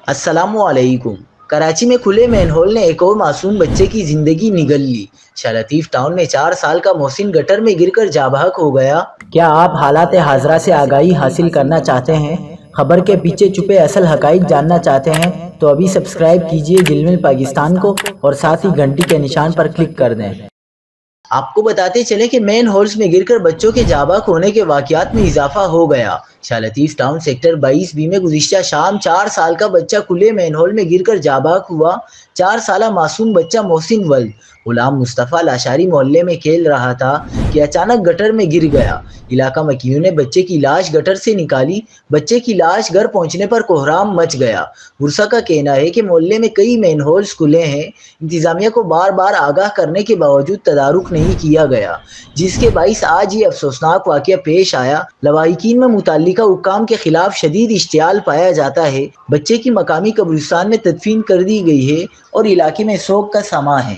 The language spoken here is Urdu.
السلام علیکم۔ کراچی میں کھلے مین ہول نے ایک اور معصوم بچے کی زندگی نگل لی۔ شاہ لطیف ٹاؤن میں 4 سال کا محسن گٹر میں گر کر جاں بحق ہو گیا۔ کیا آپ حالات حاضرہ سے آگاہی حاصل کرنا چاہتے ہیں؟ خبر کے پیچھے چھپے اصل حقائق جاننا چاہتے ہیں تو ابھی سبسکرائب کیجئے جلمل پاکستان کو اور ساتھ ہی گھنٹی کے نشان پر کلک کر دیں۔ آپ کو بتاتے چلے کہ مین ہولز میں گر کر بچوں کے جاں بحق ہونے کے واقعات میں اضافہ ہو گیا۔ شاہ لطیف ٹاؤن سیکٹر 22B میں گزشتہ شام 4 سال کا بچہ کھلے مین ہول میں گر کر جاں بحق ہوا۔ 4 سالہ معصوم بچہ محسن ولد غلام مصطفیٰ لاشاری محلے میں کھیل رہا تھا کہ اچانک گٹر میں گر گیا۔ علاقہ مکینوں نے بچے کی لاش گٹر سے نکالی۔ بچے کی لاش گھر پہنچنے پر کوہرام مچ گیا۔ ورثاء کا کہنا ہے کہ محلے میں کئی مین ہولز کھلے ہیں، انتظامیہ کو بار بار آگاہ کرنے کے باوجود تدارک نہیں کیا گیا، جس کے باعث آج یہ افسوسناک واقعہ پیش آیا۔ لواحقین میں متعلقہ حکام کے خلاف شدید اشتعال پایا جاتا ہے۔ بچے کی مقامی قبرستان میں تدفین کر دی گئی ہے اور علاقے میں سوگ کا سماں ہے۔